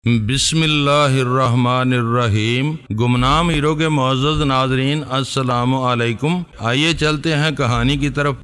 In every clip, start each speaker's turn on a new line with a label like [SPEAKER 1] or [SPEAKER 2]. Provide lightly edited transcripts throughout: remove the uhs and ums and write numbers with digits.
[SPEAKER 1] بسم اللہ الرحمن الرحیم۔ گمنام ہیرو کے معزز ناظرین السلام علیکم۔ آئیے چلتے ہیں کہانی کی طرف۔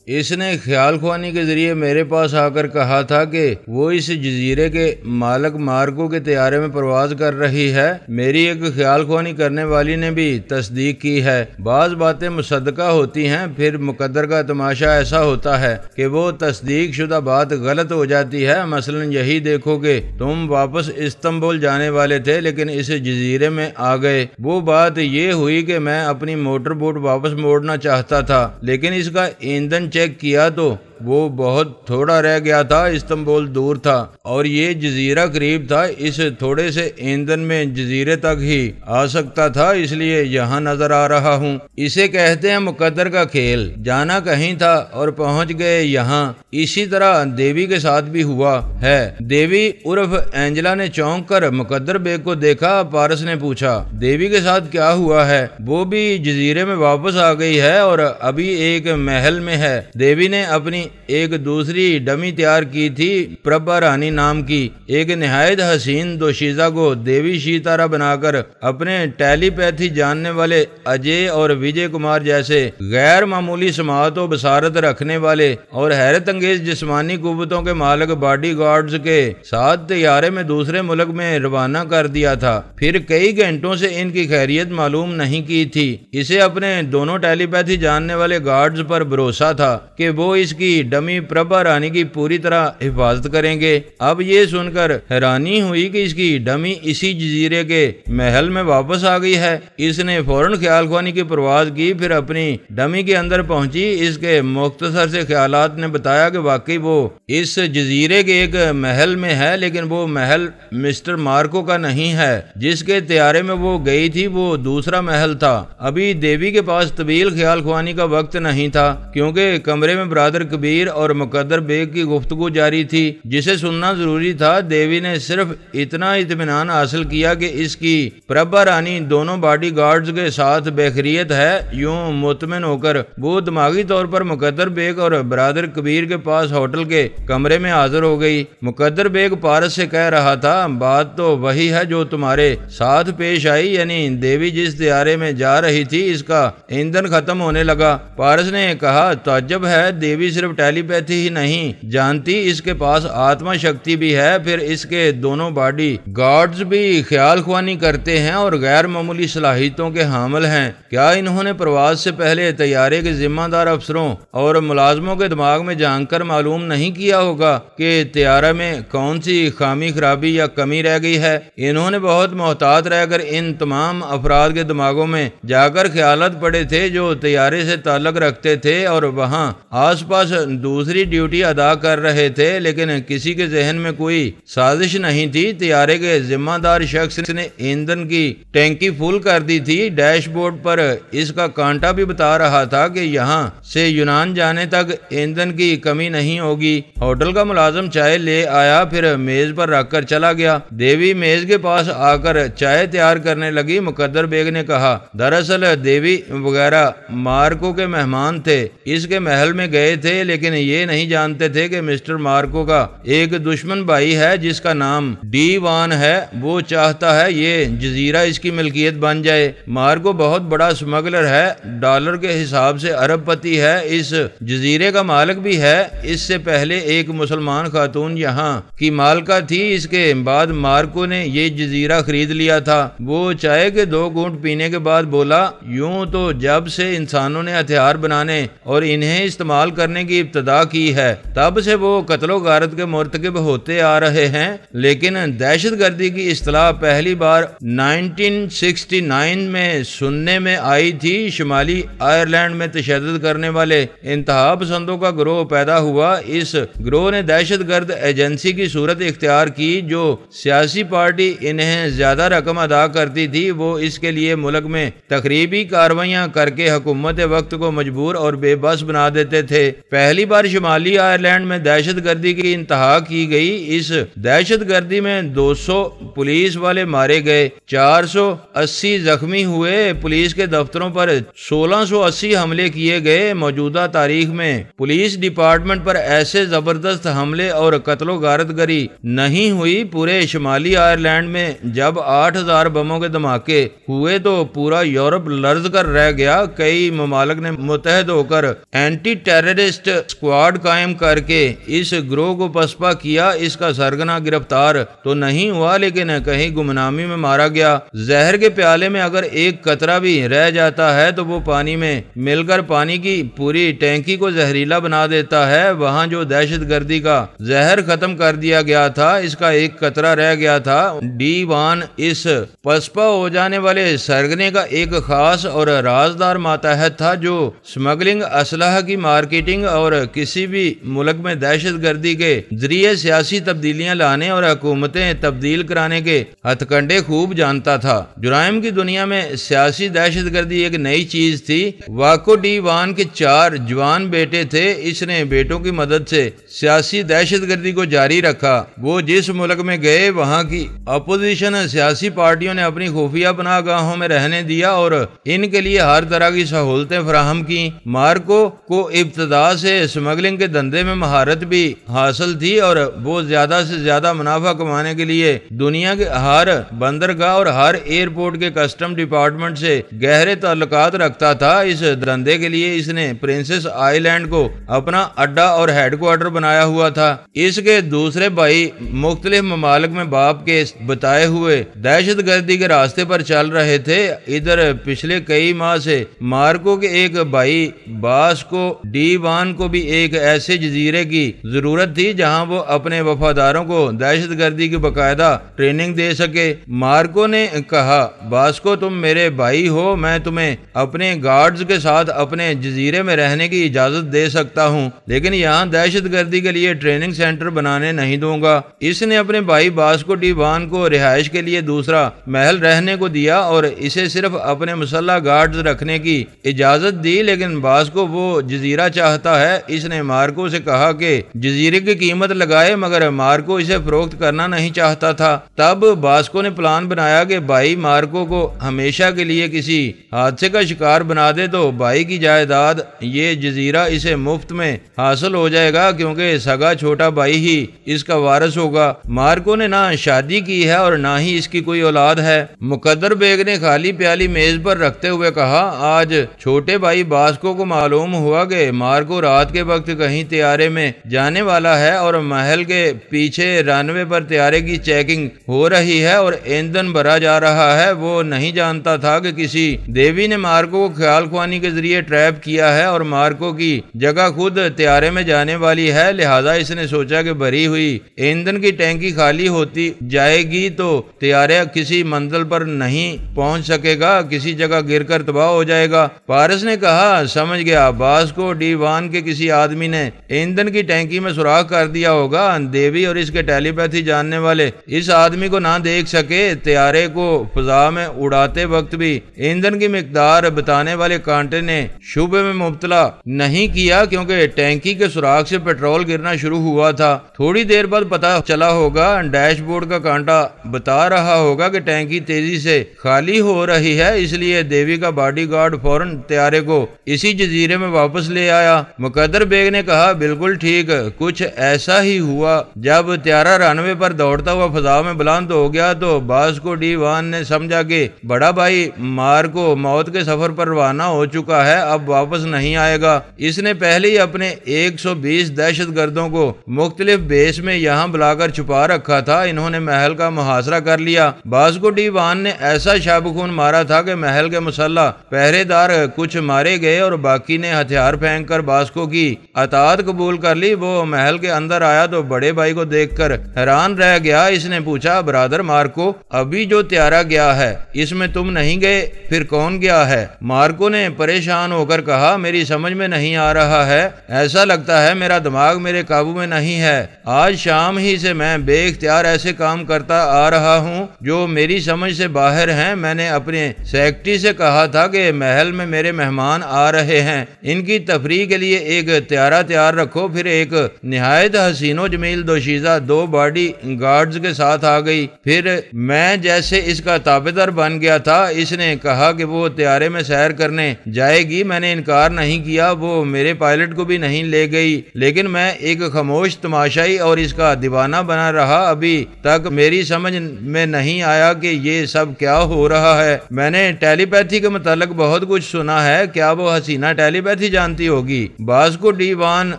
[SPEAKER 1] اس نے خیال خوانی کے ذریعے میرے پاس آ کر کہا تھا کہ وہ اس جزیرے کے مالک مارکو کے طیارے میں پرواز کر رہی ہے۔ میری ایک خیال خوانی کرنے والی نے بھی تصدیق کی ہے۔ بعض باتیں مصدقہ ہوتی ہیں، پھر مقدر کا تماشا ایسا ہوتا ہے کہ وہ تصدیق شدہ بات غلط ہو جاتی ہے۔ مثلا یہی دیکھو کہ تم واپس استنبول جانے والے تھے لیکن اس جزیرے میں آ گئے۔ وہ بات یہ ہوئی کہ میں اپنی موٹر بوٹ واپس موڑنا چاہتا تھا لیکن اس کا ایندھن چیک کیا تو وہ بہت تھوڑا رہ گیا تھا۔ استنبول دور تھا اور یہ جزیرہ قریب تھا۔ اس تھوڑے سے ایندھن میں جزیرے تک ہی آ سکتا تھا، اس لیے یہاں نظر آ رہا ہوں۔ اسے کہتے ہیں مقدر کا کھیل۔ جانا کہیں تھا اور پہنچ گئے یہاں۔ اسی طرح دیوی کے ساتھ بھی ہوا ہے۔ دیوی عرف اینجلا نے چونک کر مقدر بیگ کو دیکھا۔ پارس نے پوچھا دیوی کے ساتھ کیا ہوا ہے؟ وہ بھی جزیرے میں واپس آ گئی ہے اور ابھی ایک محل میں ہے۔ دیوی نے اپنی ایک دوسری ڈمی تیار کی تھی، پربھا رانی نام کی، ایک نہایت حسین دوشیزہ کو دیوی شیتارا بنا کر اپنے ٹیلی پیتھی جاننے والے اجے اور وجے کمار جیسے غیر معمولی سماعت و بصارت رکھنے والے اور حیرت انگیز جسمانی قوتوں کے مالک باڈی گارڈز کے ساتھ طیارے میں دوسرے ملک میں روانہ کر دیا تھا۔ پھر کئی گھنٹوں سے ان کی خیریت معلوم نہیں کی تھی۔ اسے اپنے دونوں ٹیلی پیتھی جاننے والے گارڈز پر بھروسہ تھا کہ وہ اس کی ڈمی پربھا رانی کی پوری طرح حفاظت کریں گے۔ اب یہ سن کر حیرانی ہوئی کہ اس کی ڈمی اسی جزیرے کے محل میں واپس آ گئی ہے۔ اس نے فوراً خیال خوانی کی پرواز کی، پھر اپنی ڈمی کے اندر پہنچی۔ اس کے مختصر سے خیالات نے بتایا کہ واقعی وہ اس جزیرے کے ایک محل میں ہے، لیکن وہ محل مسٹر مارکو کا نہیں ہے۔ جس کے طیارے میں وہ گئی تھی وہ دوسرا محل تھا۔ ابھی دیوی کے پاس طویل خیال خوانی کا وقت نہیں تھا کیونکہ کمرے میں برادر کبیر اور مقدر بیگ کی گفتگو جاری تھی جسے سننا ضروری تھا۔ دیوی نے صرف اتنا اطمینان حاصل کیا کہ اس کی پربھا رانی دونوں باڈی گارڈز کے ساتھ بخیریت ہے۔ یوں مطمئن ہو کر وہ دماغی طور پر مقدر بیگ اور برادر کبیر کے پاس ہوٹل کے کمرے میں حاضر ہو گئی۔ مقدر بیگ پارس سے کہہ رہا تھا بات تو وہی ہے جو تمہارے ساتھ پیش آئی، یعنی دیوی جس طیارے میں جا رہی تھی اس کا ایندھن ختم ہونے لگا۔ پارس نے کہا تعجب ہے، دیوی صرف ٹیلی پیتھی ہی نہیں جانتی، اس کے پاس آتما شکتی بھی ہے، پھر اس کے دونوں باڈی گارڈز بھی خیال خوانی کرتے ہیں اور غیر معمولی صلاحیتوں کے حامل ہیں۔ کیا انہوں نے پرواز سے پہلے طیارے کے ذمہ دار افسروں اور ملازموں کے دماغ میں جھانک کر معلوم نہیں کیا ہوگا کہ طیارہ میں کون سی خامی خرابی یا کمی رہ گئی ہے؟ انہوں نے بہت محتاط رہ کر ان تمام افراد کے دماغوں میں جا کر خیالات پڑے تھے جو طیارے سے تعلق رکھتے تھے اور وہاں آس پاس دوسری ڈیوٹی ادا کر رہے تھے، لیکن کسی کے ذہن میں کوئی سازش نہیں تھی۔ طیارے کے ذمہ دار شخص نے ایندھن کی ٹینکی فل کر دی تھی۔ ڈیش بورڈ پر اس کا کانٹا بھی بتا رہا تھا کہ یہاں سے یونان جانے تک ایندھن کی کمی نہیں ہوگی۔ ہوٹل کا ملازم چائے لے آیا، پھر میز پر رکھ کر چلا گیا۔ دیوی میز کے پاس آ کر چائے تیار کرنے لگی۔ مقدر بیگ نے کہا دراصل دیوی وغیرہ مارکو کے مہمان تھے، اس کے محل میں گئے تھے، لیکن یہ نہیں جانتے تھے کہ مسٹر مارکو کا ایک دشمن بھائی ہے جس کا نام ڈی وان ہے۔ وہ چاہتا ہے یہ جزیرہ اس کی ملکیت بن جائے۔ مارکو بہت بڑا اسمگلر ہے، ڈالر کے حساب سے ارب پتی ہے، اس جزیرے کا مالک بھی ہے۔ اس سے پہلے ایک مسلمان خاتون یہاں کی مالکہ تھی، اس کے بعد مارکو نے یہ جزیرہ خرید لیا تھا۔ وہ چائے کے 2 گھونٹ پینے کے بعد بولا یوں تو جب سے انسانوں نے ہتھیار بنانے اور انہیں استعمال کرنے کی ابتدا کی ہے تب سے وہ قتل و غارت کے مرتکب ہوتے آ رہے ہیں، لیکن دہشت گردی کی اصطلاح پہلی بار 1969 میں سننے میں آئی تھی۔ شمالی آئرلینڈ میں تشدد کرنے والے انتہا پسندوں کا گروہ پیدا ہوا۔ اس گروہ نے دہشت گرد ایجنسی کی صورت اختیار کی۔ جو سیاسی پارٹی انہیں زیادہ رقم ادا کرتی تھی وہ اس کے لیے ملک میں تخریبی کارروائیاں کر کے حکومت وقت کو مجبور اور بے بس بنا دیتے تھے۔ پہلے پہلی بار شمالی آئرلینڈ میں دہشت گردی کی انتہا کی گئی۔ اس دہشت گردی میں 200 پولیس والے مارے گئے، 480 زخمی ہوئے، پولیس کے دفتروں پر 1680 حملے کیے گئے۔ موجودہ تاریخ میں پولیس ڈپارٹمنٹ پر ایسے زبردست حملے اور قتل و غارت گری نہیں ہوئی۔ پورے شمالی آئرلینڈ میں جب 8000 بموں کے دھماکے ہوئے تو پورا یورپ لرز کر رہ گیا۔ کئی ممالک نے متحد ہو کر اینٹی ٹیررسٹ اسکواڈ قائم کر کے اس گروہ کو پسپا کیا۔ اس کا سرغنہ گرفتار تو نہیں ہوا لیکن کہیں گمنامی میں مارا گیا۔ زہر کے پیالے میں اگر ایک قطرہ بھی رہ جاتا ہے تو وہ پانی میں مل کر پانی کی پوری ٹینکی کو زہریلا بنا دیتا ہے۔ وہاں جو دہشت گردی کا زہر ختم کر دیا گیا تھا، اس کا ایک قطرہ رہ گیا تھا۔ ڈی1 اس پسپا ہو جانے والے سرگنے کا ایک خاص اور رازدار ماتحت تھا جو سمگلنگ، اسلحہ کی مارکیٹنگ اور کسی بھی ملک میں دہشت گردی کے ذریعے سیاسی تبدیلیاں لانے اور حکومتیں تبدیل کرانے کے ہتھ کنڈے خوب جانتا تھا۔ جرائم کی دنیا میں سیاسی دہشت گردی ایک نئی چیز تھی۔ واکو ڈی1 کے 4 جوان بیٹے تھے۔ اس نے بیٹوں کی مدد سے سیاسی دہشت گردی کو جاری رکھا۔ وہ جس ملک میں گئے وہاں کی اپوزیشن سیاسی پارٹیوں نے اپنی خفیہ پناہ گاہوں میں رہنے دیا اور ان کے لیے ہر طرح کی سہولتیں فراہم کی۔ مارکو کو ابتدا سے سمگلنگ کے دھندے میں مہارت بھی حاصل تھی اور وہ زیادہ سے زیادہ منافع کمانے کے لیے دنیا کے ہر بندرگاہ اور ہر ایئرپورٹ کے کسٹم ڈپارٹمنٹ سے گہرے تعلقات رکھتا تھا۔ اس دھندے کے لیے اس نے پرنسس آئی لینڈ کو اپنا اڈا اور ہیڈ کوارٹر بنایا ہوا تھا۔ اس کے دوسرے بھائی مختلف ممالک میں باپ کے بتائے ہوئے دہشت گردی کے راستے پر چل رہے تھے۔ ادھر پچھلے کئی ماہ سے مارکو کے ایک بھائی باسکو ڈی1 کو بھی ایک ایسے جزیرے کی ضرورت تھی جہاں وہ اپنے وفاداروں کو دہشت گردی کی باقاعدہ ٹریننگ دے سکے۔ مارکو نے کہا، باسکو تم میرے بھائی ہو، میں تمہیں اپنے گارڈز کے ساتھ اپنے جزیرے میں رہنے کی اجازت دے سکتا ہوں لیکن یہاں دہشت گردی کے لیے ٹریننگ سینٹر بنانے نہیں دوں گا۔ اس نے اپنے بھائی باسکو ڈی1 کو رہائش کے لیے دوسرا محل رہنے کو دیا اور اسے صرف اپنے مسلح گارڈز رکھنے کی اجازت دی لیکن باسکو وہ جزیرہ چاہتا ہے۔ اس نے مارکو سے کہا کہ جزیرے کی قیمت لگائے مگر مارکو اسے فروخت کرنا نہیں چاہتا تھا۔ تب باسکو نے پلان بنایا کہ بھائی مارکو کو ہمیشہ کے لیے کسی حادثے کا شکار بنا دے تو بھائی کی جائیداد یہ جزیرہ اسے مفت میں حاصل ہو جائے گا کیونکہ سگا چھوٹا بھائی ہی اس کا وارث ہوگا۔ مارکو نے نہ شادی کی ہے اور نہ ہی اس کی کوئی اولاد ہے۔ مقدر بیگ نے خالی پیالی میز پر رکھتے ہوئے کہا، آج چھوٹے بھائی باسکو کو معلوم ہوا کہ مارکو رات کے وقت کہیں طیارے میں جانے والا ہے اور محل کے پیچھے رن وے پر طیارے کی چیکنگ ہو رہی ہے اور ایندھن بھرا جا رہا ہے۔ وہ نہیں جانتا تھا کہ کسی دیوی نے مارکو کو خیال خوانی کے ذریعے ٹریپ کیا ہے اور مارکو کی جگہ خود طیارے میں جانے والی ہے، لہذا اس نے سوچا کہ بھری ہوئی ایندھن کی ٹینکی خالی ہوتی جائے گی تو طیارہ کسی منزل پر نہیں پہنچ سکے گا، کسی جگہ گر کر تباہ ہو جائے گا۔ پارس نے کہا، سمجھ گیا، باسکو ڈی1 کے کسی آدمی نے ایندھن کی ٹینکی میں سوراخ کر دیا ہوگا۔ دیوی اور اس کے ٹیلی پیتھی جاننے والے اس آدمی کو نہ دیکھ سکے۔ طیارے کو فضا میں اڑاتے وقت بھی ایندھن کی مقدار بتانے والے کانٹے نے شبہ میں مبتلا نہیں کیا کیونکہ ٹینکی کے سوراخ سے پیٹرول گرنا شروع ہوا تھا۔ تھوڑی دیر بعد پتہ چلا ہوگا، ڈیش بورڈ کا کانٹا بتا رہا ہوگا کہ ٹینکی تیزی سے خالی ہو رہی ہے، اس لیے دیوی کا باڈی گارڈ فوراً طیارے کو اسی جزیرے میں واپس لے آیا۔ مقدر بیگ نے کہا، بالکل ٹھیک، کچھ ایسا ہی ہوا۔ جب طیارہ رن وے پر دوڑتا ہوا فضا میں بلند ہو گیا تو باسکو ڈی1 نے سمجھا کہ بڑا بھائی مارکو موت کے سفر پر روانہ ہو چکا ہے، اب واپس نہیں آئے گا۔ اس نے پہلے ہی اپنے 120 دہشت گردوں کو مختلف بیس میں یہاں بلا کر چھپا رکھا تھا۔ انہوں نے محل کا محاصرہ کر لیا۔ باسکو ڈی1 نے ایسا شب خون مارا تھا کہ محل کے مسلح پہرے دار کچھ مارے گئے اور باقی نے ہتھیار پھینک کر باسکو کی اطاعت قبول کر لی۔ وہ محل کے اندر آیا تو بڑے بھائی کو دیکھ کر حیران رہ گیا۔ اس نے پوچھا، برادر مارکو، ابھی جو طیارہ گیا ہے اس میں تم نہیں گئے، پھر کون گیا ہے؟ مارکو نے پریشان ہو کر کہا، میری سمجھ میں نہیں آ رہا ہے، ایسا لگتا ہے میرا دماغ میرے قابو میں نہیں ہے۔ آج شام ہی سے میں بے اختیار ایسے کام کرتا آ رہا ہوں جو میری سمجھ سے باہر ہیں۔ میں نے اپنے سیکرٹری سے کہا تھا کہ محل میں میرے مہمان آ رہے ہیں، ان کی تفریح کے لیے ایک طیارہ تیار رکھو۔ پھر ایک نہایت حسین و جمیل دوشیزہ 2 باڈی گارڈز کے ساتھ آ گئی۔ پھر میں جیسے اس کا تابعدار بن گیا تھا، اس نے کہا کہ وہ طیارے میں سیر کرنے جائے گی۔ میں نے انکار نہیں کیا، وہ میرے پائلٹ کو بھی نہیں لے گئی، لیکن میں ایک خاموش تماشائی اور اس کا دیوانہ بنا رہا۔ ابھی تک میری سمجھ میں نہیں آیا کہ یہ سب کیا ہو رہا ہے۔ میں نے ٹیلی پیتھی کے متعلق بہت کچھ سنا ہے، کیا وہ حسینہ ٹیلی پیتھی جانتی ہوگی؟ واسکو ڈی وان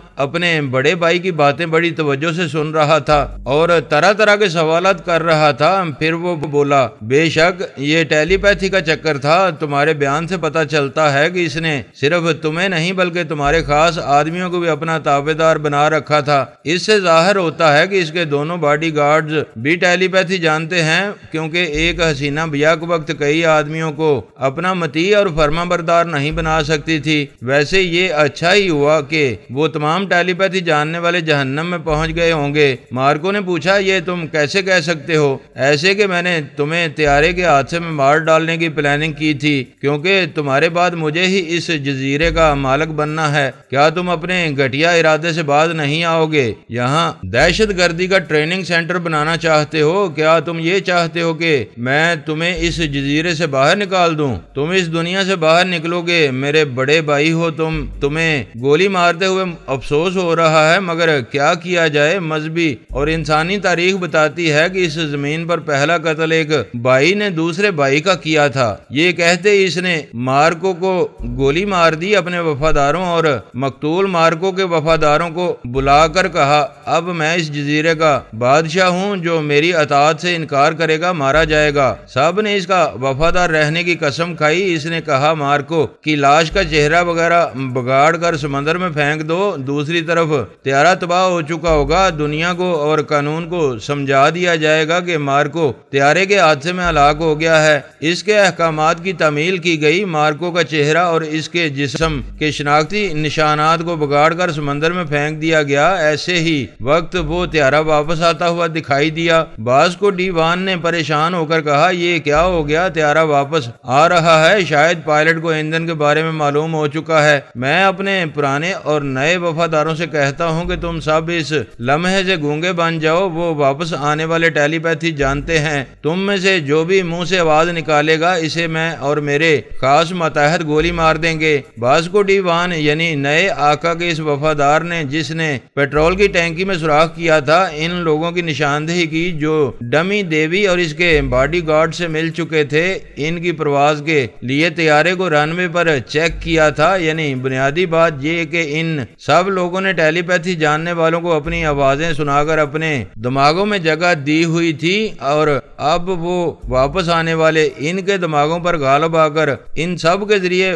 [SPEAKER 1] اپنے بڑے بھائی کی باتیں بڑی توجہ سے سن رہا تھا اور طرح طرح کے سوالات کر رہا تھا۔ پھر وہ بولا، بے شک یہ ٹیلی پیتھی کا چکر تھا۔ تمہارے بیان سے پتہ چلتا ہے کہ اس نے صرف تمہیں نہیں بلکہ تمہارے خاص آدمیوں کو بھی اپنا تابعدار بنا رکھا تھا۔ اس سے ظاہر ہوتا ہے کہ اس کے دونوں باڈی گارڈز بھی ٹیلی پیتھی جانتے ہیں، کیونکہ ایک حسینہ بیک وقت کئی آدمیوں کو اپنا مطیع اور فرما بردار نہیں بنا سکتی تھی۔ ویسے یہ اچھا ہی ہوا کہ وہ تمام ٹیلی پیتھی جاننے والے جہنم میں پہنچ گئے ہوں گے۔ مارکو نے پوچھا، یہ تم کیسے کہہ سکتے ہو؟ ایسے کہ میں نے تمہیں طیارے کے حادثے میں مار ڈالنے کی پلاننگ کی تھی، کیونکہ تمہارے بعد مجھے ہی اس جزیرے کا مالک بننا ہے۔ کیا تم اپنے گھٹیا ارادے سے باز نہیں آؤ گے؟ یہاں دہشت گردی کا ٹریننگ سینٹر بنانا چاہتے ہو؟ کیا تم یہ چاہتے ہو کہ میں تمہیں اس جزیرے سے باہر نکال دوں؟ تم اس دنیا سے باہر نکلو گے، میرے بڑے بھائی ہو تم، تمہیں گولی مارتے ہوئے افسوس ہو رہا ہے، مگر کیا کیا جائے؟ مذہبی اور انسانی تاریخ بتاتی ہے کہ اس زمین پر پہلا قتل ایک بھائی نے دوسرے بھائی کا کیا تھا۔ یہ کہتے اس نے مارکو کو گولی مار دی۔ اپنے وفاداروں اور مقتول مارکو کے وفاداروں کو بلا کر کہا، اب میں اس جزیرے کا بادشاہ ہوں، جو میری اطاعت سے انکار کرے گا مارا جائے گا۔ سب نے اس کا وفادار رہنے کی قسم کھائی۔ اس نے کہا، مارکو کی لاش کا چہرہ وغیرہ بگاڑ کر سمندر میں پھینک دو۔ دوسری طرف طیارہ تباہ ہو چکا ہوگا، دنیا کو اور قانون کو سمجھا دیا جائے گا کہ مارکو طیارے کے حادثے میں ہلاک ہو گیا ہے۔ اس کے احکامات کی تعمیل کی گئی۔ مارکو کا چہرہ اور اس کے جسم کے شناختی نشانات کو بگاڑ کر سمندر میں پھینک دیا گیا۔ ایسے ہی وقت وہ طیارہ واپس آتا ہوا دکھائی دیا۔ واسکو ڈی وان نے پریشان ہو کر کہا، یہ کیا ہو گیا؟ طیارہ واپس آ رہا ہے، شاید پائلٹ کو ایندھن کے بارے میں معلوم ہو چکا ہے۔ میں اپنے پرانے اور نئے وفاداروں سے کہتا ہوں کہ تم سب اس لمحے سے گونگے بن جاؤ۔ وہ واپس آنے والے ٹیلی پیتھی جانتے ہیں۔ تم میں سے جو بھی منہ سے آواز نکالے گا، اسے میں اور میرے خاص ماتحت گولی مار دیں گے۔ واسکو ڈی وان یعنی نئے آقا کے اس وفادار نے، جس نے پیٹرول کی ٹینکی میں سوراخ کیا تھا، ان لوگوں کی نشاندہی کی جو ڈمی دیوی اور اس کے باڈی گارڈ سے مل چکے تھے۔ ان کی پرواز کے لیے طیارے کو رن وے پر چیک کیا تھا۔ یعنی بنیادی بات یہ کہ ان سب لوگوں نے ٹیلی پیتھی جاننے والوں کو اپنی آوازیں سنا کر اپنے دماغوں میں جگہ دی ہوئی تھی، اور اب وہ واپس آنے والے ان کے دماغوں پر غالب آ کر ان سب کے ذریعے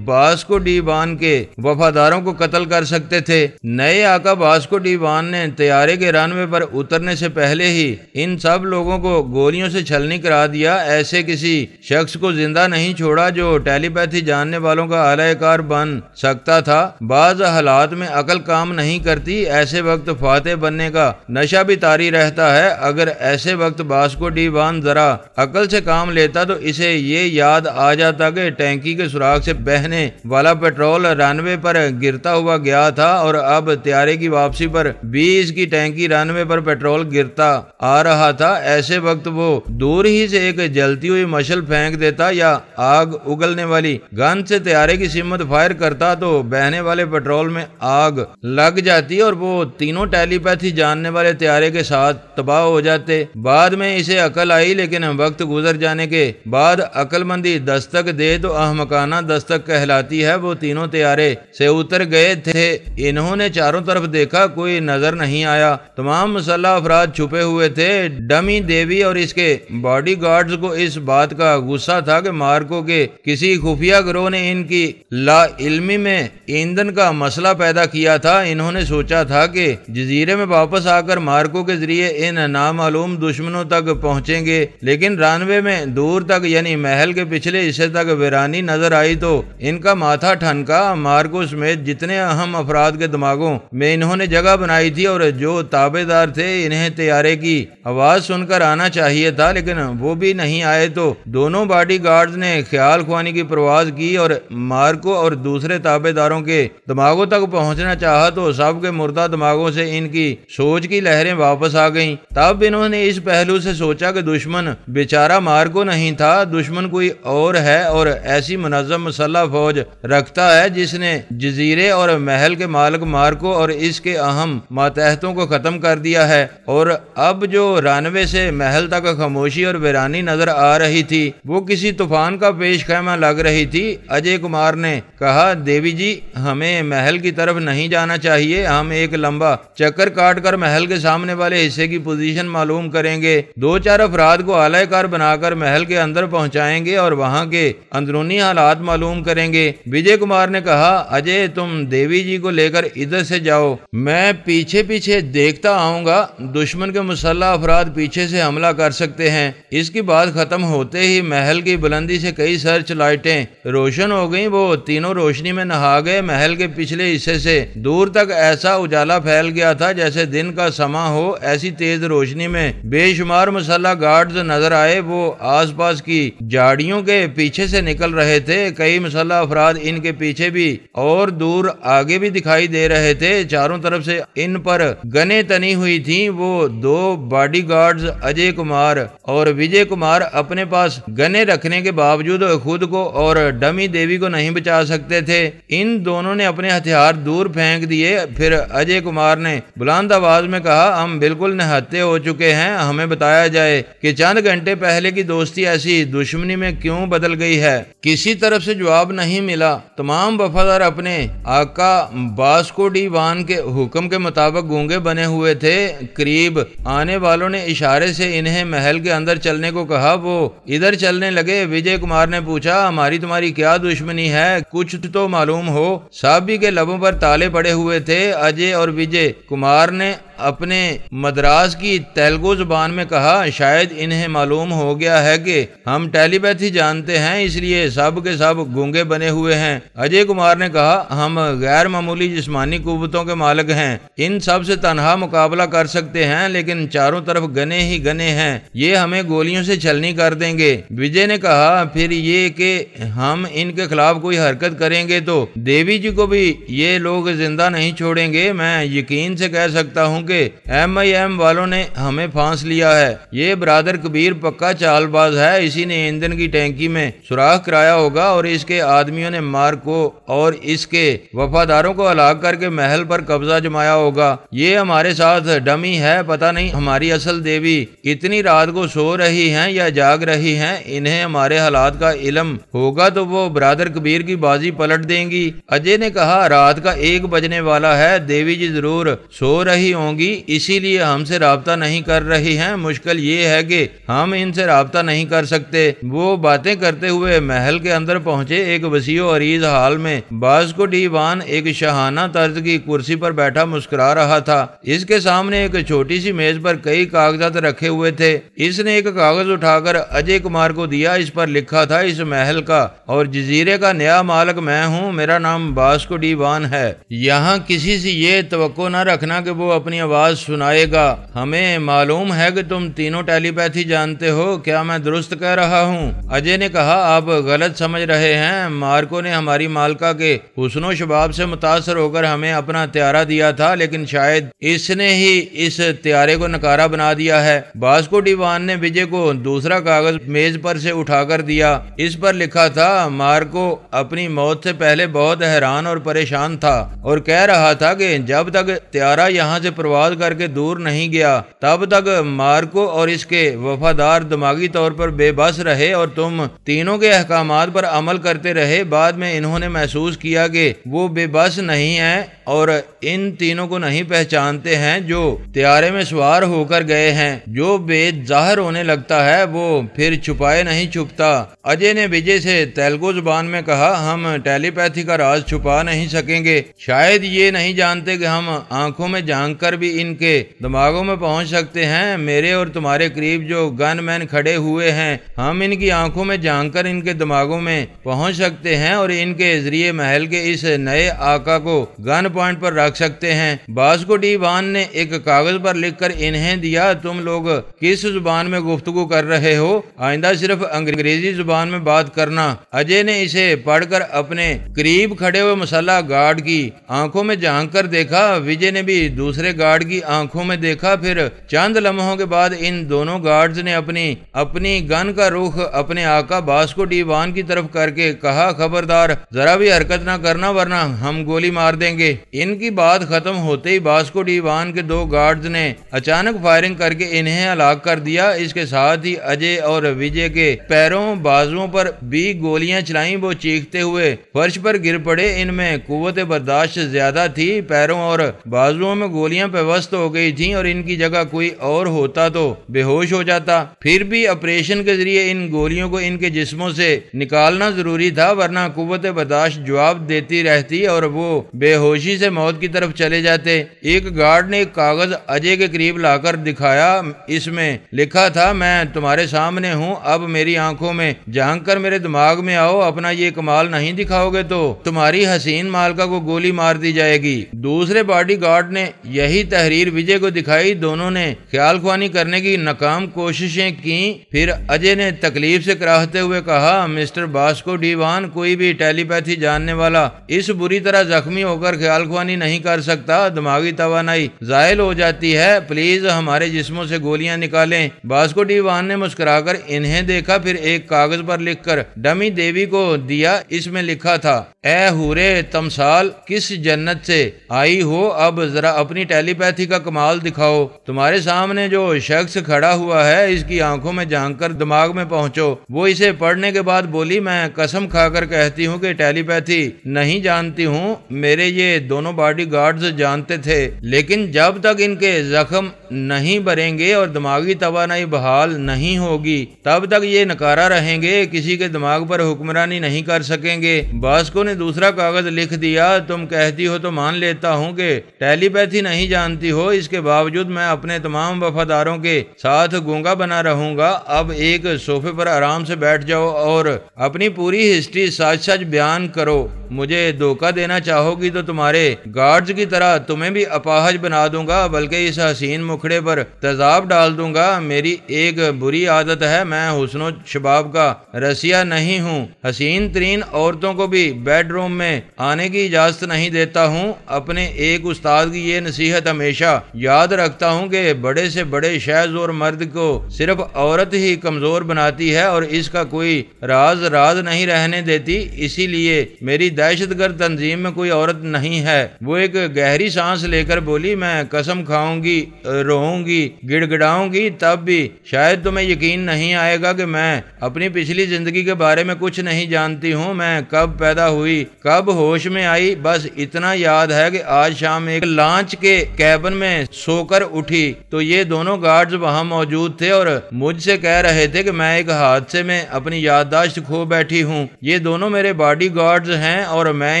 [SPEAKER 1] واسکو ڈی وان کے وفاداروں کو قتل کر سکتے تھے۔ نئے آقا واسکو ڈی وان نے طیارے کے رن وے پر اترنے سے پہلے ہی ان سب لوگوں کو گولیوں سے چھلنی کرا دیا۔ ایسے کسی شخص کو زندہ نہیں چھوڑا جو ٹیلی پیتھی جاننے والوں کا اعلی کار بن سکتا تھا۔ بعض حالات میں عقل کام نہیں کرتی، ایسے وقت فاتح بننے کا نشہ بھی طاری رہتا ہے۔ اگر ایسے وقت واسکو ڈی وان ذرا عقل سے کام لیتا تو اسے یہ یاد آ جاتا کہ ٹینکی کے سوراخ سے بہنے والا پیٹرول رن وے پر گرتا ہوا گیا تھا، اور اب طیارے کی واپسی پر بھی اس کی ٹینکی رن وے پر پیٹرول گرتا آ رہا تھا۔ ایسے وقت وہ دور ہی سے ایک جلتی ہوئی مشل پھینک دیتا یا آگ اگلنے والی گن سے طیارے کی سمت فائر کرتا تو بہنے والے پیٹرول میں آگ لگ جاتی اور وہ تینوں ٹیلی پیتھی جاننے والے طیارے کے ساتھ تباہ ہو جاتے۔ بعد میں اسے عقل آئی، لیکن وقت گزر جانے کے بعد عقل مندی دستک دے تو احمقانہ دستک کہلاتی ہے۔ وہ تینوں طیارے سے اتر گئے تھے۔ انہوں نے چاروں طرف دیکھا، کوئی نظر نہیں آیا۔ تمام مسلح افراد چھپے ہوئے تھے۔ ڈمی دیوی اور اس کے باڈی گارڈز کو اس بات کا غصہ تھا کہ مارکو کے کسی خفیہ گروہ نے ان کی لا علمی میں ایندھن کا مسئلہ پیدا کیا تھا۔ انہوں نے سوچا تھا کہ جزیرے میں واپس آ کر مارکو کے ذریعے ان نامعلوم دشمنوں تک پہنچیں گے، لیکن رن وے میں دور تک یعنی محل کے پچھلے حصے تک ویرانی نظر آئی تو ان کا ماتھا ٹھنکا۔ مارکو سمیت جتنے اہم افراد کے دماغوں میں انہوں نے جگہ بنائی تھی اور جو تابع دار تھے، انہیں طیارے کی آواز سن کر آنا چاہیے تھا، لیکن وہ بھی نہیں آئے تو دونوں باڈی گارڈز نے خیال خوانی کی پرواز کی اور مارکو اور دوسرے تابع داروں کے دماغوں تک پہنچنا چاہا تو سب کے مردہ دماغوں سے ان کی سوچ کی لہریں واپس آ گئیں۔ تب انہوں نے اس پہلو سے سوچا کہ دشمن بیچارہ مارکو نہیں تھا، دشمن کوئی اور ہے اور ایسی منظم مسلح فوج رکھتا ہے جس نے جزیرے اور محل کے مالک مارکو اور اس کے اہم ماتحتوں کو ختم کر دیا ہے، اور اب جو رانوے سے محل تک خاموشی اور ویرانی نظر آ رہی تھی وہ کسی طوفان کا پیش خیمہ لگ رہی تھی۔ اجے کمار نے کہا، دیوی جی ہمیں محل کی طرف نہیں جانا چاہیے، ہم ایک لمبا چکر کاٹ کر محل کے سامنے والے حصے کی پوزیشن معلوم کریں گے، 2-4 افراد کو اعلی کار بنا کر محل کے اندر پہنچائیں گے اور وہاں کے اندرونی حالات معلوم کریں گے۔ وجے کمار نے کہا، اجے تم دیوی جی کو لے کر ادھر سے جاؤ، میں پیچھے پیچھے دیکھتا آؤں گا، دشمن کے مسلح افراد پیچھے سے حملہ کر سکتے ہیں۔ اس کی بات ختم ہوتے ہی محل کی بلندی سے کئی سرچ لائٹیں روشن ہو گئیں، وہ تینوں روشنی میں نہا گئے۔ محل کے پچھلے حصے سے دور تک ایسا اجالا پھیل گیا تھا جیسے دن کا سما ہو، ایسی تیز روشنی میں بے شمار مسلح گارڈز نظر آئے، وہ آس پاس کی جھاڑیوں کے پیچھے سے نکل رہے تھے، کئی مسلح افراد ان کے پیچھے بھی اور دور آگے بھی دکھائی دے رہے تھے، چاروں طرف سے ان پر گنیں تنی ہوئی تھیں۔ وہ 2 باڈی گارڈز اجے کمار اور وجے کمار اپنے پاس گنیں رکھنے کے باوجود خود کو اور ڈمی دیوی کو نہیں بچا سکتے تھے، ان دونوں نے اپنے ہتھیار دور پھینک دیے۔ پھر اجے کمار نے بلند آواز میں کہا، ہم بالکل نہتے ہو چکے ہیں، ہمیں بتایا جائے کہ چند گھنٹے پہلے کی دوستی ایسی دشمنی میں کیوں بدل گئی ہے۔ کسی طرف سے جواب نہیں ملا۔ تمام وفادار اپنے آقا باسکو ڈی وان کے حکم کے مطابق گونگے بنے ہوئے تھے۔ قریب آنے والوں نے اشارے سے انہیں محل کے اندر چلنے کو کہا، وہ ادھر چلنے لگے۔ وجے کمار نے پوچھا، ہماری تمہاری کیا دشمنی ہے، کچھ تو معلوم ہو۔ سابی کے لبوں پر تالے پڑے ہوئے تھے۔ اجے اور وجے کمار نے اپنے مدراس کی تیلگو زبان میں کہا، شاید انہیں معلوم ہو گیا ہے کہ ہم ٹیلی پیتھی جانتے ہیں، اس لیے سب کے سب گونگے بنے ہوئے ہیں۔ اجے کمار نے کہا، ہم غیر معمولی جسمانی قوتوں کے مالک ہیں، ان سب سے تنہا مقابلہ کر سکتے ہیں، لیکن چاروں طرف گنے ہی گنے ہیں، یہ ہمیں گولیوں سے چھلنی کر دیں گے۔ وجے نے کہا، پھر یہ کہ ہم ان کے خلاف کوئی حرکت کریں گے تو دیوی جی کو بھی یہ لوگ زندہ نہیں چھوڑیں گے۔ میں یقین سے کہہ سکتا ہوں کہ MIM والوں نے ہمیں پھانس لیا ہے۔ یہ برادر کبیر پکا چال باز ہے، اسی نے ایندھن کی ٹینکی میں سوراخ کرایا ہوگا اور اس کے آدمیوں نے مارکو اور اس کے وفاداروں کو ہلاک کر کے محل پر قبضہ جمایا ہوگا۔ یہ ہمارے ساتھ ڈمی ہے، پتہ نہیں ہماری اصل دیوی اتنی رات کو سو رہی ہیں یا جاگ رہی ہیں، انہیں ہمارے حالات کا علم ہوگا تو وہ برادر کبیر کی بازی پلٹ دیں گی۔ اجے نے کہا، رات کا 1 بجنے والا ہے، دیوی جی ضرور سو رہی ہوں گی، اسی لیے ہم سے رابطہ نہیں کر رہی ہیں، مشکل یہ ہے کہ ہم ان سے رابطہ نہیں کر سکتے۔ وہ باتیں کرتے ہوئے محل کے اندر پہنچے۔ ایک وسیع و عریض حال میں باسکو ڈی وان ایک شاہانہ طرز کی کرسی پر بیٹھا مسکرا رہا تھا۔ اس کے سامنے ایک چھوٹی سی میز پر کئی کاغذات رکھے ہوئے تھے۔ اس نے ایک کاغذ اٹھا کر اجے کمار کو دیا، اس پر لکھا تھا، اس محل کا اور جزیرے کا نیا مالک میں ہوں، میرا نام باسکو ڈی وان ہے، یہاں کسی سے یہ توقع نہ رکھنا کہ وہ اپنی آواز سنائے گا۔ ہمیں معلوم ہے کہ تم تینوں ٹیلی پیتھی جانتے ہو، کیا میں درست کہہ رہا ہوں؟ اجے نے کہا، آپ غلط سمجھ رہے ہیں، مارکو نے ہماری مالکہ کے حسن و شباب سے متاثر ہو کر ہمیں اپنا تیارہ دیا تھا، لیکن شاید اس نے ہی اس تیارے کو نکارا بنا دیا ہے۔ باسکو ڈی وان نے وجے کو دوسرا کاغذ میز پر سے اٹھا کر دیا۔ اس پر لکھا تھا، مارکو اپنی موت سے پہلے بہت حیران اور پریشان تھا اور کہہ رہا تھا کہ جب تک تیارہ یہاں سے پرواز کر کے دور نہیں گیا تب تک مارکو اور اس کے وفادار دماغی طور پر بے بس رہے اور تم تینوں کے احکامات پر عمل کرتے رہے۔ بعد میں انہوں نے محسوس کیا کہ وہ بے بس نہیں ہیں اور ان تینوں کو نہیں پہچانتے ہیں جو تیارے میں سوار ہو کر گئے ہیں۔ جو بے ظاہر ہونے لگتا ہے وہ پھر چھپائے نہیں چھپتا۔ اجے نے وجے سے تیلگو زبان میں کہا، ہم ٹیلی پیتھی کا راز چھپا نہیں سکیں گے، شاید یہ نہیں جانتے کہ ہم آنکھوں میں جھانک کر بھی ان کے دماغوں میں پہنچ سکتے ہیں؟ میرے اور تمہارے قریب جو گن مین کھڑے ہوئے ہیں، ہم ان کی آنکھوں میں جھانک کر ان کے دماغوں میں پہنچ سکتے ہیں اور ان کے ذریعے محل کے اس نئے آقا کو گن پوائنٹ پر رکھ سکتے ہیں۔ واسکو ڈی وان نے ایک کاغذ پر لکھ کر انہیں دیا، تم لوگ کس زبان میں گفتگو کر رہے ہو؟ آئندہ صرف انگریزی زبان میں بات کرنا۔ اجے نے اسے پڑھ کر اپنے قریب کھڑے ہوئے مسلح گارڈ کی آنکھوں میں جھانک کر دیکھا۔ وجے نے بھی دوسرے گارڈ کی آنکھوں میں دیکھا۔ پھر چند لمحوں کے بعد ان دونوں گارڈز نے اپنی گن کا رخ اپنے آقا واسکو ڈی وان کی طرف کر کے کہا، خبردار ذرا بھی حرکت نہ کرنا ورنہ ہم گولی مار دیں گے۔ ان کی بات ختم ہوتے ہی واسکو ڈی وان کے دو گارڈز نے اچانک فائرنگ کر کے انہیں ہلاک کر دیا۔ اس کے ساتھ ہی اجے اور وجے کے پیروں بازوؤں پر بھی گولیاں چلائیں۔ وہ چیختے ہوئے فرش پر گر پڑے۔ ان میں قوت برداشت زیادہ تھی، پیروں اور بازوؤں میں گولیاں پیوست ہو گئی تھیں اور ان کی جگہ کوئی اور ہوتا تو بے ہوش ہو جاتا۔ پھر بھی آپریشن کے ذریعے ان گولیوں کو ان کے جسموں سے نکالنا ضروری تھا، ورنہ قوت برداشت جواب دیتی رہتی اور وہ بے ہوشی سے موت کی طرف چلے جاتے۔ ایک گارڈ نے ایک کاغذ اجے کے قریب لا کر دکھایا۔ اس میں لکھا تھا، میں تمہارے سامنے ہوں، اب میری آنکھوں میں جھانک کر میرے دماغ میں آؤ، اپنا یہ کمال نہیں دکھاؤ گے تو تمہاری حسین مالکہ کو گولی مار دی جائے گی۔ دوسرے باڈی گارڈ نے یہی تحریر وجے کو دکھائی۔ دونوں نے خیال خوانی کرنے کی ناکام کوششیں کی۔ پھر اجے نے تکلیف سے کراہتے ہوئے کہا، مسٹر واسکو ڈی وان، کوئی بھی ٹیلی پیتھی جاننے والا اس بری طرح زخمی ہو کر خیال خوانی نہیں کر سکتا، دماغی توانائی زائل ہو جاتی ہے، پلیز ہمارے جسموں سے گولیاں نکالیں۔ واسکو ڈی وان نے مسکرا کر انہیں دیکھا، پھر ایک کاغذ پر لکھ کر ڈمی دیوی کو دیا۔ اس میں لکھا تھا، اے حورے تمثال، کس جنت سے آئی ہو، اب ذرا اپنی ٹیلی پیتھی کا کمال دکھاؤ۔ تمہارے سامنے جو شخص کھڑا ہوا ہے اس کی آنکھوں میں جھانک کر دماغ میں پہنچو۔ وہ اسے پڑھنے کے بعد بولی، میں قسم کھا کر کہتی ہوں کہ ٹیلی پیتھی نہیں جانتی ہوں، میرے یہ دونوں باڈی گارڈز جانتے تھے، لیکن جب تک ان کے زخم نہیں بھریں گے اور دماغی توانائی بحال نہیں ہوگی تب تک یہ نکارہ رہیں گے، کسی کے دماغ پر حکمرانی نہیں کر سکیں گے۔ واسکو نے دوسرا کاغذ لکھ دیا، تم کہتی ہو تو مان لیتا ہوں کہ ٹیلی پیتھی نہیں جانتی ہو، اس کے باوجود میں اپنے تمام وفاداروں کے ساتھ گونگا بنا رہوں گا۔ اب ایک صوفے پر آرام سے بیٹھ جاؤ اور اپنی پوری ہسٹری سچ سچ بیان کرو۔ مجھے دھوکہ دینا چاہو گی تو تمہارے گارڈز کی طرح تمہیں بھی اپاہج بنا دوں گا، بلکہ اس حسین مکھڑے پر تیزاب ڈال دوں گا۔ میری ایک بری عادت ہے، میں حسن و شباب کا رسیہ نہیں ہوں، حسین ترین عورتوں کو بھی بیڈ روم میں آنے کی اجازت نہیں دیتا ہوں۔ اپنے ایک استاد کی یہ نصیحت ہمیشہ یاد رکھتا ہوں کہ بڑے سے بڑے شیز اور مرد کو صرف عورت ہی کمزور بناتی ہے اور اس کا کوئی راز نہیں رہنے دیتی، اسی لیے میری دہشت گرد تنظیم میں کوئی عورت نہیں ہے۔ وہ ایک گہری سانس لے کر بولی، میں قسم کھاؤں گی، روؤں گی، گڑ گڑاؤں گی، تب بھی شاید تمہیں یقین نہیں آئے گا کہ میں اپنی پچھلی زندگی کے بارے میں کچھ نہیں جانتی ہوں۔ میں کب پیدا ہوئی، کب ہوش میں آئی، بس اتنا یاد ہے کہ آج شام ایک لانچ کے کیبن میں سو کر اٹھی تو یہ دونوں گارڈز وہاں موجود تھے اور مجھ سے کہہ رہے تھے کہ میں ایک حادثے میں اپنی یادداشت کھو بیٹھی ہوں۔ یہ دونوں میرے باڈی گارڈز ہیں اور میں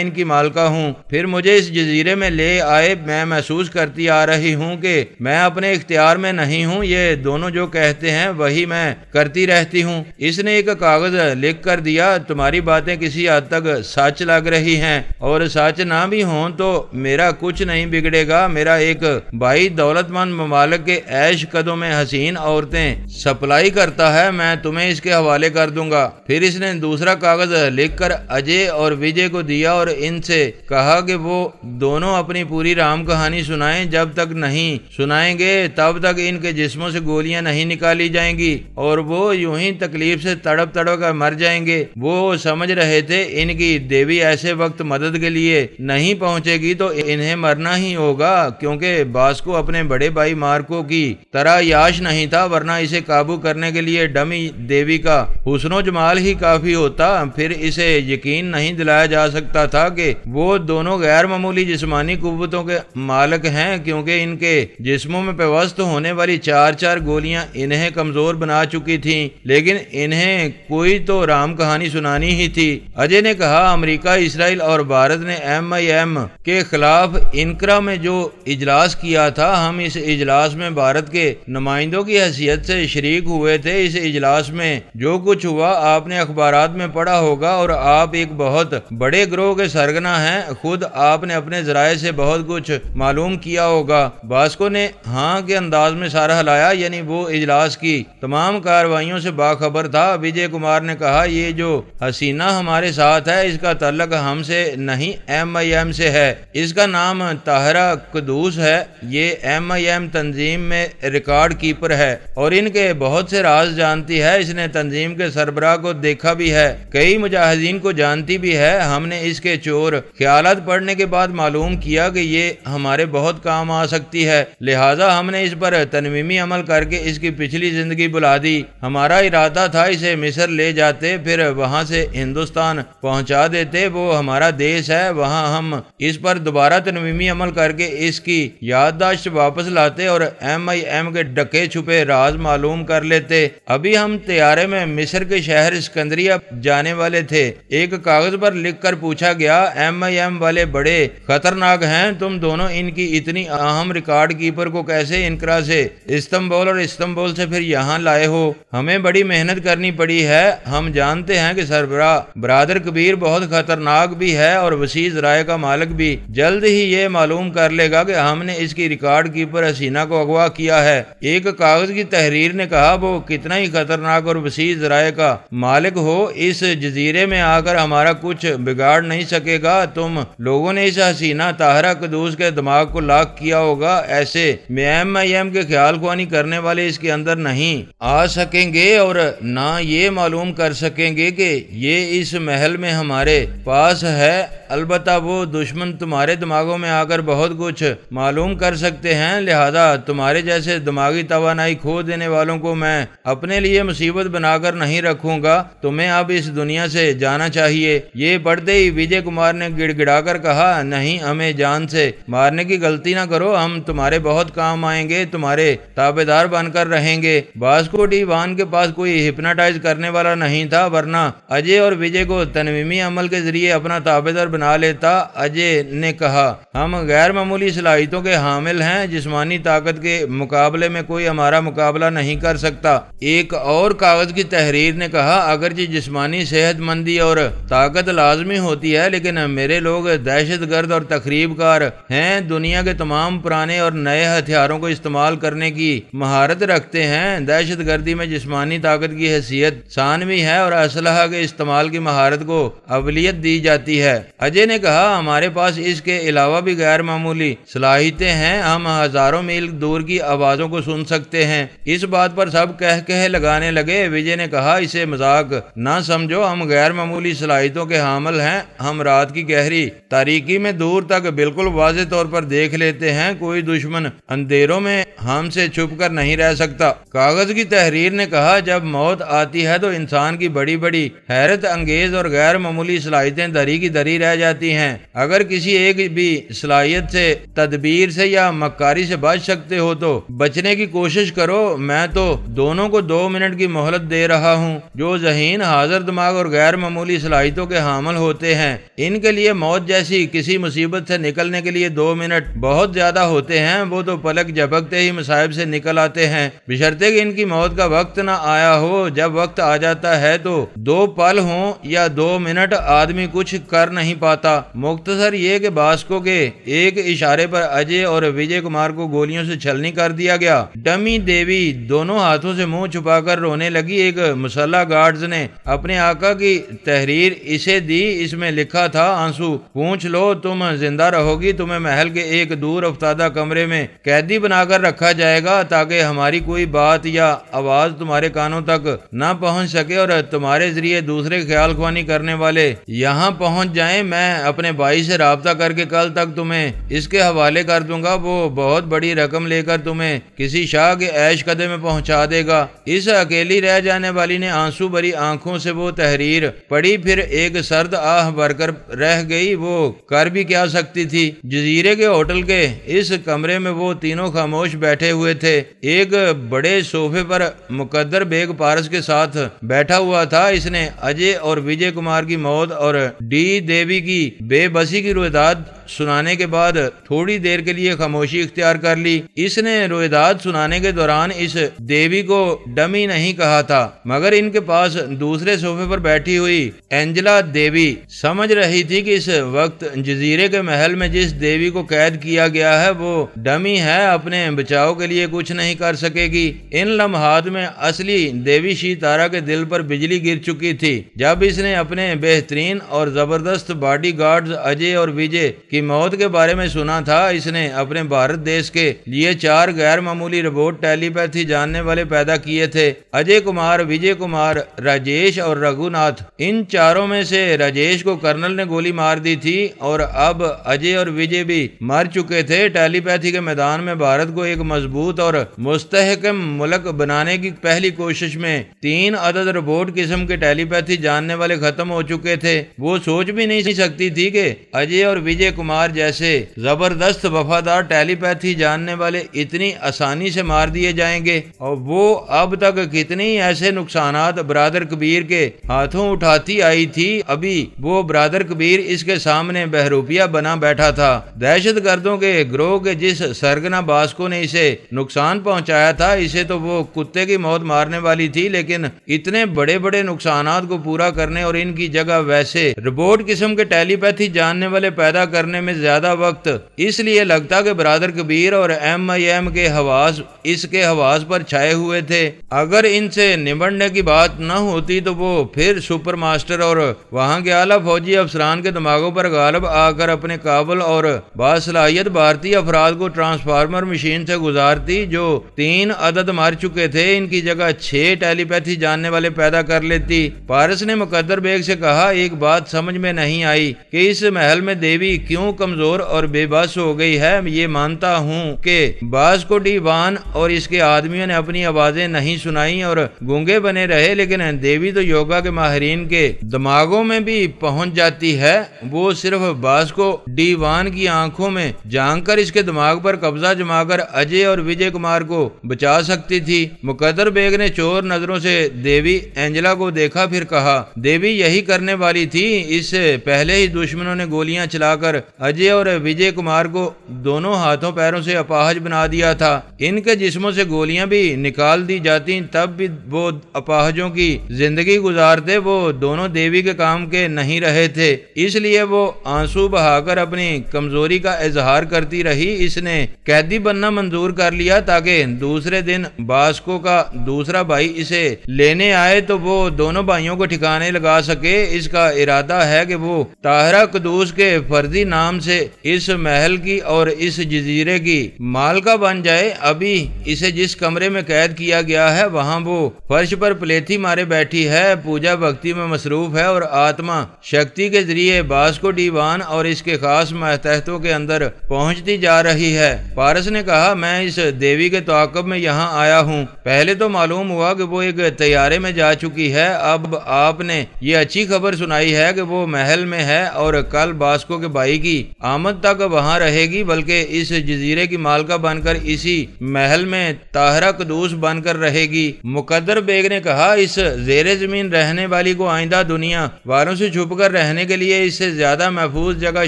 [SPEAKER 1] ان کی مالکہ ہوں۔ پھر مجھے اس جزیرے میں لے آئے، میں محسوس کرتی آ رہی ہوں کہ میں اپنے اختیار میں نہیں ہوں، یہ دونوں جو کہتے ہیں وہی میں کرتی رہتی ہوں۔ اس نے ایک کاغذ لکھ کر دیا، تمہاری باتیں کسی حد تک سچ لگ رہی ہیں اور سچ نہ بھی ہوں تو میرا کچھ نہیں بگڑے گا۔ میرا ایک بھائی دولت مند ممالک کے عیش قدوں میں حسین عورتیں سپلائی کرتا ہے، میں تمہیں اس کے حوالے کر دوں گا۔ پھر اس نے دوسرا کاغذ لکھ کر اجے اور وجے کو دیا اور ان سے کہا کہ وہ دونوں اپنی پوری رام کہانی سنائیں، جب تک نہیں سنائیں گے تب تک ان کے جسموں سے گولیاں نہیں نکالی جائیں گی اور وہ یوں ہی تکلیف سے تڑپ کر مر جائیں گے۔ وہ سمجھ رہے تھے ان کی دیوی ایسے وقت مدد کے لیے نہیں پہنچے گی تو انہیں مرنا ہی ہوگا، کیونکہ واسکو اپنے بڑے بھائی مارکو کی طرح یاش نہیں تھا، ورنہ اسے قابو کرنے کے لیے ڈمی دیوی کا حسن و جمال ہی کافی ہوتا۔ پھر اسے یقین نہیں دلایا جا سکتا تھا کہ وہ دونوں غیر معمولی جسمانی قوتوں کے مالک ہیں، کیونکہ ان کے جسموں میں پیوست ہونے والی چار گولیاں انہیں کمزور بنا چکی تھیں، لیکن انہیں کوئی تو رام کہانی سنانی ہی تھی۔ اجے نے کہا، امریکہ، اسرائیل اور بھارت نے MIM کے خلاف انقرہ میں جو اجلاس اجلاس کیا تھا، ہم اس اجلاس میں بھارت کے نمائندوں کی حیثیت سے شریک ہوئے تھے۔ اس اجلاس میں جو کچھ ہوا آپ نے اخبارات میں پڑھا ہوگا، اور آپ ایک بہت بڑے گروہ کے سرگنا ہیں، خود آپ نے اپنے ذرائع سے بہت کچھ معلوم کیا ہوگا۔ باسکو نے ہاں کے انداز میں سر ہلایا، یعنی وہ اجلاس کی تمام کارروائیوں سے باخبر تھا۔ وجے کمار نے کہا، یہ جو حسینہ ہمارے ساتھ ہے اس کا تعلق ہم سے نہیں MIM سے ہے، اس کا نام طاہرہ قدوس ہے، یہ MIM تنظیم میں ریکارڈ کیپر ہے اور ان کے بہت سے راز جانتی ہے، اس نے تنظیم کے سربراہ کو دیکھا بھی ہے، کئی مجاہدین کو جانتی بھی ہے، ہم نے اس کے چور خیالات پڑھنے کے بعد معلوم کیا کہ یہ ہمارے بہت کام آ سکتی ہے، لہٰذا ہم نے اس پر تنویمی عمل کر کے اس کی پچھلی زندگی بلا دی۔ ہمارا ارادہ تھا اسے مصر لے جاتے، پھر وہاں سے ہندوستان پہنچا دیتے، وہ ہمارا دیش ہے، وہاں ہم اس پر دوبارہ تنویمی عمل کر کے اس کی یادداشت واپس لاتے اور MIM کے ڈکے چھپے راز معلوم کر لیتے۔ ابھی ہم طیارے میں مصر کے شہر اسکندریہ جانے والے تھے، ایک کاغذ پر لکھ کر پوچھا گیا، MIM والے بڑے خطرناک ہیں، تم دونوں ان کی اتنی اہم ریکارڈ کیپر کو کیسے انقرہ سے استنبول اور استنبول سے پھر یہاں لائے ہو؟ ہمیں بڑی محنت کرنی پڑی ہے، ہم جانتے ہیں کہ سربراہ برادر کبیر بہت خطرناک بھی ہے اور وسیع ذرائع کا مالک بھی، جلد ہی یہ معلوم کر لے گا کہ ہم نے اس کی ریکارڈ کیپر حسینہ کو اغوا کیا ہے۔ ایک کاغذ کی تحریر نے کہا، وہ کتنا ہی خطرناک اور وسیع ذرائع کا مالک ہو، اس جزیرے میں آ کر ہمارا کچھ بگاڑ نہیں سکے گا، تم لوگوں نے اس حسینہ طاہرہ قدوس کے دماغ کو لاک کیا ہوگا، ایسے MIM کے خیال خوانی کرنے والے اس کے اندر نہیں آ سکیں گے اور نہ یہ معلوم کر سکیں گے کہ یہ اس محل میں ہمارے پاس ہے، البتہ وہ دشمن تمہارے دماغوں میں آ کر بہت کچھ معلوم کر سکتے ہیں، لہذا تمہارے جیسے دماغی توانائی کھو دینے والوں کو میں اپنے لیے مصیبت بنا کر نہیں رکھوں گا، تمہیں اب اس دنیا سے جانا چاہیے۔ یہ پڑھتے ہی وجے کمار نے گڑ گڑا کر کہا، نہیں، ہمیں جان سے مارنے کی غلطی نہ کرو، ہم تمہارے بہت کام آئیں گے، تمہارے تابع دار بن کر رہیں گے۔ باسکو ڈی وان کے پاس کوئی ہپناٹائز کرنے والا نہیں تھا، ورنہ اجے اور وجے کو تنویمی عمل کے ذریعے اپنا تابع دار بنا لیتا۔ اجے نے کہا، ہم غیر معمولی صلاحیتوں کے حامل ہیں، جسمانی طاقت کے مقابلے میں کوئی ہمارا مقابلہ نہیں کر سکتا۔ ایک اور کاغذ کی تحریر نے کہا، اگرچہ جسمانی صحت مندی اور طاقت لازمی ہوتی ہے، لیکن میرے لوگ دہشت گرد اور تخریب کار ہیں، دنیا کے تمام پرانے اور نئے ہتھیاروں کو استعمال کرنے کی مہارت رکھتے ہیں، دہشت گردی میں جسمانی طاقت کی حیثیت ثانوی ہے اور اسلحہ کے استعمال کی مہارت کو اولیت دی جاتی ہے۔ اجے نے کہا، ہمارے پاس اس کے علاوہ بھی غیر معمولی صلاحیتیں ہیں، ہم ہزاروں میل دور کی آوازوں کو سن سکتے ہیں۔ اس بات پر سب کہہ لگانے لگے۔ وجے نے کہا، اسے مذاق نہ سمجھو، ہم غیر معمولی صلاحیتوں کے حامل ہیں، ہم رات کی گہری تاریکی میں دور تک بالکل واضح طور پر دیکھ لیتے ہیں، کوئی دشمن اندھیروں میں ہم سے چھپ کر نہیں رہ سکتا۔ کاغذ کی تحریر نے کہا، جب موت آتی ہے تو انسان کی بڑی بڑی حیرت انگیز اور غیر معمولی صلاحیتیں دری کی دری رہ جاتی ہیں، اگر کسی ایک بھی صلاحیت سے، تدبیر سے یا مکاری سے بچ سکتے ہو تو بچنے کی کوشش کرو، میں تو دونوں کو 2 منٹ کی مہلت دے رہا ہوں۔ جو ذہین، حاضر دماغ اور غیر معمولی صلاحیتوں کے حامل ہوتے ہیں، ان کے لیے موت جیسی کسی مصیبت سے نکلنے کے لیے 2 منٹ بہت زیادہ ہوتے ہیں، وہ تو پلک جھپکتے ہی مصائب سے نکل آتے ہیں، بشرطے کہ ان کی موت کا وقت نہ آیا ہو۔ جب وقت آ جاتا ہے تو 2 پل ہوں یا 2 منٹ، آدمی کچھ کر نہیں پاتا۔ مختصر یہ کہ باسکو کے ایک اشارے پر اجے اور وجے کمار کو گولیوں سے چھلنی کر دیا گیا۔ ڈمی دیوی دونوں ہاتھوں سے منہ چھپا کر رونے لگی۔ ایک مسلح گارڈز نے اپنے آقا کی تحریر اسے دی، اس میں لکھا تھا، آنسو پوچھ لو، تم زندہ رہو گی، تمہیں محل کے ایک دور افتادہ کمرے میں قیدی بنا کر رکھا جائے گا تاکہ ہماری کوئی بات یا آواز تمہارے کانوں تک نہ پہنچ سکے اور تمہارے ذریعے دوسرے خیال خوانی کرنے والے یہاں پہنچ جائیں۔ میں اپنے بھائی سے رابطہ کر کے کل تک تمہیں اس کے حوالے کر دوں گا، وہ بہت بڑی رقم لے کر تمہیں کسی شاہ کے عیش قدے میں پہنچا دے گا۔ اس اکیلی رہ جانے والی نے آنسو بھری آنکھوں سے وہ تحریر پڑھی، پھر ایک سرد آہ بھر کر رہ گئی، وہ کر بھی کیا سکتی تھی۔ جزیرے کے ہوٹل کے اس کمرے میں وہ تینوں خاموش بیٹھے ہوئے تھے۔ ایک بڑے صوفے پر مقدر بیگ پارس کے ساتھ بیٹھا ہوا تھا، اس نے اجے اور وجے کمار کی موت اور ڈی دیوی کی بے بسی کی رویداد سنانے کے بعد تھوڑی دیر کے لیے خاموشی اختیار کر لی۔ اس نے روایات سنانے کے دوران اس دیوی کو ڈمی نہیں کہا تھا، مگر ان کے پاس دوسرے صوفے پر بیٹھی ہوئی اینجلا دیوی سمجھ رہی تھی کہ اس وقت جزیرے کے محل میں جس دیوی کو قید کیا گیا ہے وہ ڈمی ہے، اپنے بچاؤ کے لیے کچھ نہیں کر سکے گی۔ ان لمحات میں اصلی دیوی شی تارا کے دل پر بجلی گر چکی تھی۔ جب اس نے اپنے بہترین اور زبردست باڈی گارڈز اجے اور وجے کی موت کے بارے میں سنا تھا، اس نے اپنے بھارت دیش کے لیے 4 غیر معمولی روبوٹ ٹیلی پیتھی جاننے والے پیدا کیے تھے، اجے کمار، وجے کمار، راجیش اور رگھو ناتھ۔ ان چاروں میں سے راجیش کو کرنل نے گولی مار دی تھی اور اب اجے اور وجے بھی مر چکے تھے۔ ٹیلی پیتھی کے میدان میں بھارت کو ایک مضبوط اور مستحکم ملک بنانے کی پہلی کوشش میں 3 عدد روبوٹ قسم کے ٹیلی پیتھی جاننے والے ختم ہو چکے تھے۔ وہ سوچ بھی نہیں سکتی تھی کہ اجے اور وجے کمار جیسے زبردست وفادار ٹیلی پیتھی جاننے والے اتنی آسانی سے مار دیے جائیں گے، اور وہ اب تک کتنی ایسے نقصانات برادر کبیر کے ہاتھوں اٹھاتی آئی تھی۔ ابھی وہ برادر کبیر اس کے سامنے بہروپیہ بنا بیٹھا تھا۔ دہشت گردوں کے گروہ کے جس سرگنا باسکو نے اسے نقصان پہنچایا تھا، اسے تو وہ کتے کی موت مارنے والی تھی، لیکن اتنے بڑے بڑے نقصانات کو پورا کرنے اور ان کی جگہ ویسے روبوٹ قسم کے ٹیلی پیتھی جاننے والے پیدا کرنے میں زیادہ وقت اس لیے لگتا کہ برادر کبیر اور MIM کے حواس اس کے حواس پر چھائے ہوئے تھے۔ اگر ان سے نمٹنے کی بات نہ ہوتی تو وہ پھر سپر ماسٹر اور وہاں کے اعلیٰ فوجی افسران کے دماغوں پر غالب آ کر اپنے قابل اور باصلاحیت بھارتی افراد کو ٹرانسفارمر مشین سے گزارتی جو 3 عدد مر چکے تھے، ان کی جگہ 6 ٹیلی پیتھی جاننے والے پیدا کر لیتی۔ پارس نے مقدر بیگ سے کہا، ایک بات سمجھ میں نہیں آئی کہ اس محل میں دیوی کیوں کمزور اور بے بس ہو گئی ہے۔ یہ مانتا ہوں کہ باسکو ڈی وان اور اس کے آدمیوں نے اپنی آوازیں نہیں سنائی اور گونگے بنے رہے، لیکن دیوی تو یوگا کے ماہرین کے دماغوں میں بھی پہنچ جاتی ہے۔ وہ صرف باسکو ڈی وان کی آنکھوں میں جھانک کر اس کے دماغ پر قبضہ جما کر اجے اور وجے کمار کو بچا سکتی تھی۔ مقدر بیگ نے چور نظروں سے دیوی اینجلا کو دیکھا، پھر کہا، دیوی یہی کرنے والی تھی۔ اس سے پہلے ہی دشمنوں نے گولیاں چلا کر اجے اور وجے کمار کو دونوں ہاتھوں پیروں سے اپاہج بنا دیا تھا۔ ان کے جسموں سے گولیاں بھی نکال دی جاتی تب بھی وہ اپاہجوں کی زندگی گزارتے۔ وہ دونوں دیوی کے کام کے نہیں رہے تھے، اس لیے وہ آنسو بہا کر اپنی کمزوری کا اظہار کرتی رہی۔ اس نے قیدی بننا منظور کر لیا تاکہ دوسرے دن باسکو کا دوسرا بھائی اسے لینے آئے تو وہ دونوں بھائیوں کو ٹھکانے لگا سکے۔ اس کا ارادہ ہے کہ وہ طاہرہ قدوس کے فرضی نام سے اس محل کی اور اس جزیرے کی مالکہ بن جائے۔ ابھی اسے جس کمرے میں قید کیا گیا ہے وہاں وہ فرش پر پلیتھی مارے بیٹھی ہے، پوجا بھکتی میں مصروف ہے اور آتما شکتی کے ذریعے باسکو ڈی وان اور اس کے خاص ماتحتوں کے اندر پہنچتی جا رہی ہے۔ پارس نے کہا، میں اس دیوی کے تعاقب میں یہاں آیا ہوں۔ پہلے تو معلوم ہوا کہ وہ ایک طیارے میں جا چکی ہے، اب آپ نے یہ اچھی خبر سنائی ہے کہ وہ محل میں ہے اور کل باسکو کے بھائی کی آمد تک وہاں رہے گی، بلکہ اس جزیرے کی مالکہ بن کر اسی محل میں طاہرہ قدوس بن کر رہے گی۔ مقدر بیگ نے کہا، اس زیر زمین رہنے والی کو آئندہ دنیا والوں سے چھپ کر رہنے کے لیے اس سے زیادہ محفوظ جگہ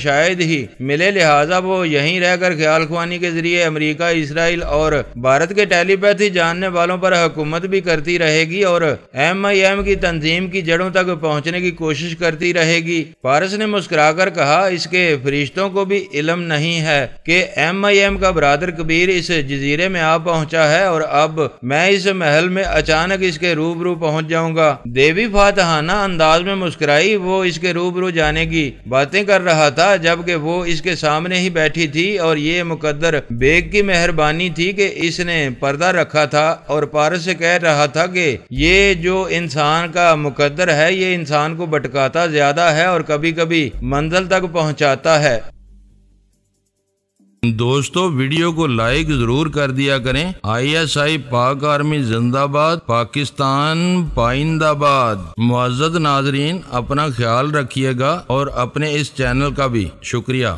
[SPEAKER 1] شاید ہی ملے، لہٰذا وہ یہیں رہ کر خیال خوانی کے ذریعے امریکہ، اسرائیل اور بھارت کے ٹیلی پیتھی جاننے والوں پر حکومت بھی کرتی رہے گی اور MIM کی تنظیم کی جڑوں تک پہنچنے کی کوشش کرتی رہے گی۔ پارس نے مسکرا کر کہا، اس کے فرشتوں کو بھی علم نہیں ہے کہ MIM کا برادر کبیر اس جزیرے میں آ پہنچا ہے اور اب میں اس محل میں اچانک اس کے روبرو پہنچ جاؤں گا۔ دیوی فاتحانہ انداز میں مسکرائی۔ وہ اس کے روبرو جانے کی باتیں کر رہا تھا جبکہ وہ اس کے سامنے ہی بیٹھی تھی، اور یہ مقدر بیگ کی مہربانی تھی کہ اس نے پردہ رکھا تھا اور پارس سے کہہ رہا تھا کہ یہ جو انسان کا مقدر ہے یہ انسان کو بھٹکاتا زیادہ ہے اور کبھی کبھی منزل تک پہنچاتا ہے۔ دوستو ویڈیو کو لائک ضرور کر دیا کریں۔ ISI پاک آرمی زندہ باد، پاکستان پائندہ باد۔ معزز ناظرین، اپنا خیال رکھیے گا اور اپنے اس چینل کا بھی شکریہ۔